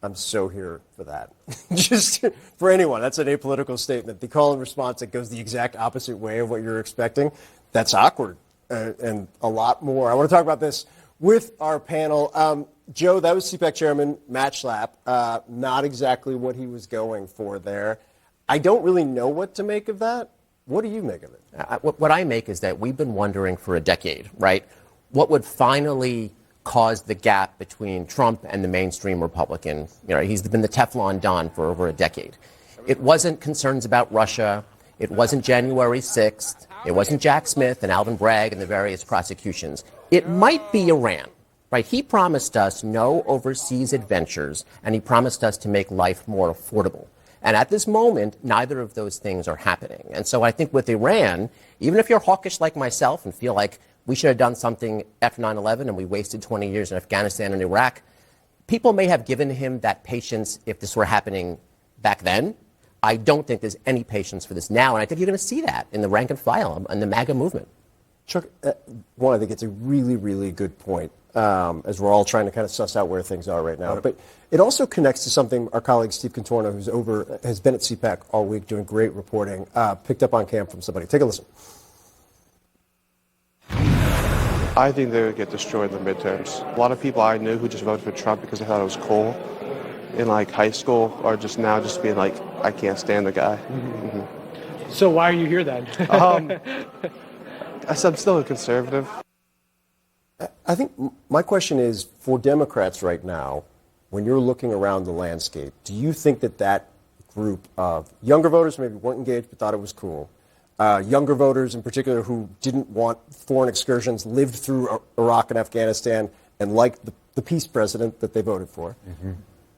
I'm so here for that. Just for anyone, that's an apolitical statement. The call and response that goes the exact opposite way of what you're expecting, that's awkward and a lot more. I want to talk about this with our panel. Joe, that was CPAC Chairman Matt Schlapp. Not exactly what he was going for there. I don't really know what to make of that. What do you make of it? What I make is that we've been wondering for a decade, right? What would finally cause the gap between Trump and the mainstream Republican? You know, he's been the Teflon Don for over a decade. It wasn't concerns about Russia. It wasn't January 6th. It wasn't Jack Smith and Alvin Bragg and the various prosecutions. It might be Iran, right? He promised us no overseas adventures, and he promised us to make life more affordable. And at this moment, neither of those things are happening. And so I think with Iran, even if you're hawkish like myself and feel like we should have done something after 9/11 and we wasted 20 years in Afghanistan and Iraq, people may have given him that patience if this were happening back then. I don't think there's any patience for this now, and I think you're going to see that in the rank and file and the MAGA movement. Chuck, one, I think it's a really, really good point as we're all trying to kind of suss out where things are right now. But it also connects to something our colleague Steve Contorno, has been at CPAC all week doing great reporting, picked up on cam from somebody. Take a listen. I think they would get destroyed in the midterms. A lot of people I knew who just voted for Trump because they thought it was cool in like high school are just now just being like, I can't stand the guy. Mm-hmm. So why are you here then? I'm still a conservative. I think my question is, for Democrats right now, when you're looking around the landscape, do you think that that group of younger voters maybe weren't engaged but thought it was cool, younger voters in particular who didn't want foreign excursions, lived through Iraq and Afghanistan, and liked the peace president that they voted for,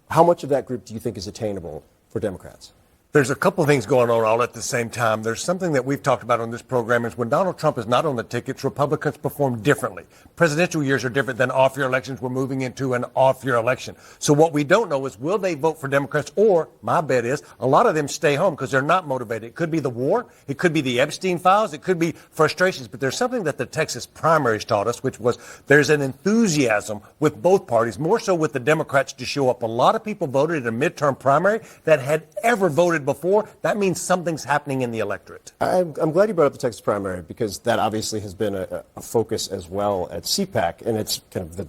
how much of that group do you think is attainable for Democrats? There's a couple of things going on all at the same time. There's something that we've talked about on this program is when Donald Trump is not on the tickets, Republicans perform differently. Presidential years are different than off-year elections. We're moving into an off-year election. So what we don't know is will they vote for Democrats, or my bet is a lot of them stay home because they're not motivated. It could be the war. It could be the Epstein files. It could be frustrations. But there's something that the Texas primaries taught us, which was there's an enthusiasm with both parties, more so with the Democrats to show up. A lot of people voted in a midterm primary that had ever voted before. That means something's happening in the electorate. I'm glad you brought up the Texas primary because that obviously has been a focus as well at CPAC, and it's kind of the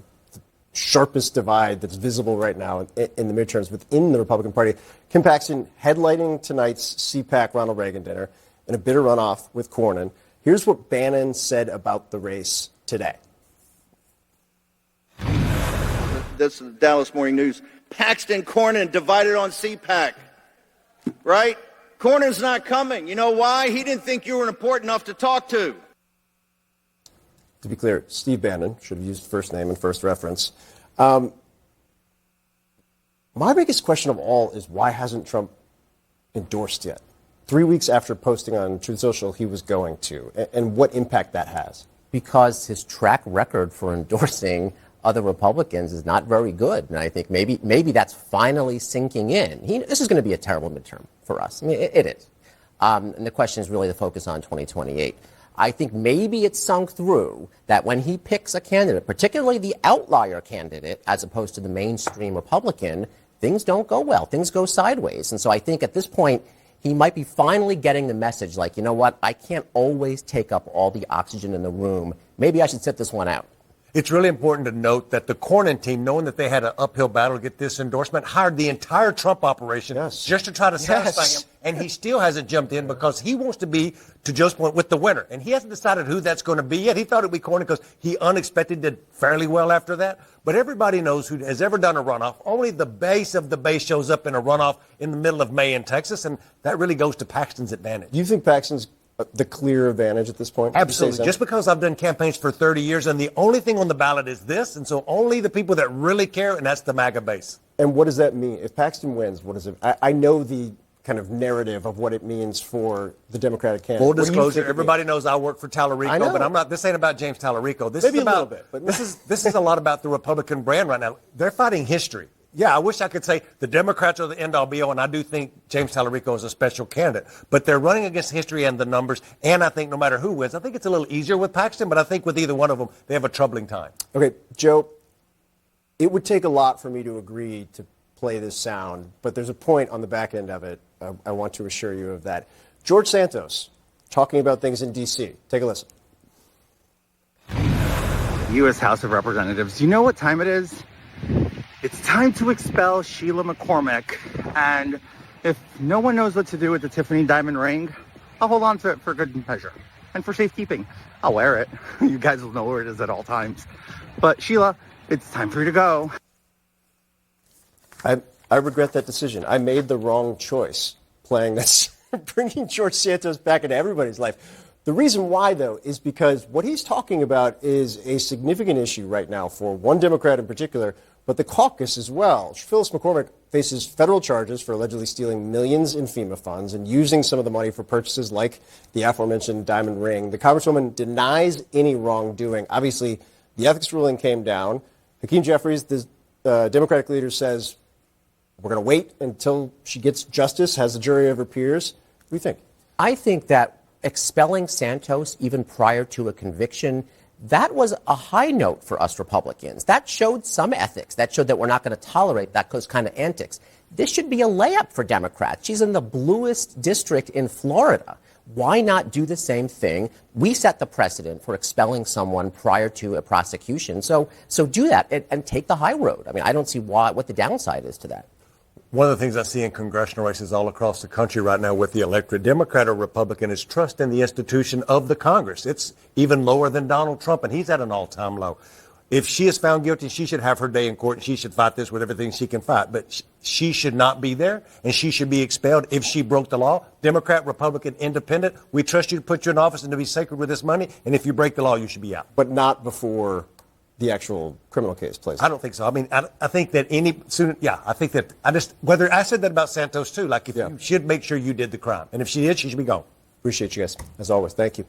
sharpest divide that's visible right now in the midterms within the Republican Party. Kim Paxton headlining tonight's CPAC Ronald Reagan dinner in a bitter runoff with Cornyn. Here's what Bannon said about the race today. This is the Dallas Morning News. Paxton, Cornyn divided on CPAC. Right? Cornyn's not coming. You know why? He didn't think you were important enough to talk to. To be clear, Steve Bannon should have used first name and first reference. My biggest question of all is why hasn't Trump endorsed yet? 3 weeks after posting on Truth Social he was going to, and what impact that has. Because his track record for endorsing other Republicans is not very good. And I think maybe that's finally sinking in. This is going to be a terrible midterm for us. I mean, it is. And the question is really the focus on 2028. I think maybe it's sunk through that when he picks a candidate, particularly the outlier candidate, as opposed to the mainstream Republican, things don't go well. Things go sideways. And so I think at this point, he might be finally getting the message like, you know what, I can't always take up all the oxygen in the room. Maybe I should sit this one out. It's really important to note that the Cornyn team, knowing that they had an uphill battle to get this endorsement, hired the entire Trump operation just to try to satisfy him. And he still hasn't jumped in because he wants to be, to Joe's point, with the winner. And he hasn't decided who that's going to be yet. He thought it would be Cornyn because he unexpectedly did fairly well after that. But everybody knows who has ever done a runoff. Only the base of the base shows up in a runoff in the middle of May in Texas. And that really goes to Paxton's advantage. Do you think Paxton's the clear advantage at this point? Absolutely. Just because I've done campaigns for 30 years and the only thing on the ballot is this, and so only the people that really care, and that's the MAGA base. And what does that mean? If Paxton wins, what is it? I know the kind of narrative of what it means for the Democratic candidate. Full disclosure, everybody knows I work for Tallarico, but I'm not. This ain't about James Tallarico. This Maybe is about, a little bit, but this is a lot about the Republican brand right now. They're fighting history. Yeah, I wish I could say the Democrats are the end-all be-all, and I do think James Tallarico is a special candidate. But they're running against history and the numbers, and I think no matter who wins, I think it's a little easier with Paxton, but I think with either one of them, they have a troubling time. Okay, Joe, it would take a lot for me to agree to play this sound, but there's a point on the back end of it. I want to assure you of that. George Santos talking about things in D.C. Take a listen. U.S. House of Representatives, do you know what time it is? It's time to expel Sheila McCormick. And if no one knows what to do with the Tiffany diamond ring, I'll hold on to it for good measure and for safekeeping. I'll wear it. You guys will know where it is at all times. But Sheila, it's time for you to go. I regret that decision. I made the wrong choice playing this, bringing George Santos back into everybody's life. The reason why, though, is because what he's talking about is a significant issue right now for one Democrat in particular, but the caucus as well. Phyllis McCormick faces federal charges for allegedly stealing millions in FEMA funds and using some of the money for purchases like the aforementioned diamond ring. The Congresswoman denies any wrongdoing. Obviously, the ethics ruling came down. Hakeem Jeffries, the Democratic leader, says, we're going to wait until she gets justice, has the jury of her peers. What do you think? I think that expelling Santos even prior to a conviction, that was a high note for us Republicans. That showed some ethics. That showed that we're not going to tolerate those kind of antics. This should be a layup for Democrats. She's in the bluest district in Florida. Why not do the same thing? We set the precedent for expelling someone prior to a prosecution. So do that and take the high road. I mean, I don't see what the downside is to that. One of the things I see in congressional races all across the country right now with the electorate, Democrat or Republican, is trust in the institution of the Congress. It's even lower than Donald Trump, and he's at an all-time low. If she is found guilty, she should have her day in court, and she should fight this with everything she can fight. But she should not be there, and she should be expelled if she broke the law. Democrat, Republican, Independent, we trust you to put you in office and to be sacred with this money, and if you break the law, you should be out. But not before the actual criminal case plays. I don't think so. I mean, I think that whether I said that about Santos too, like if you should make sure you did the crime. And if she did, she should be gone. Appreciate you guys, as always. Thank you.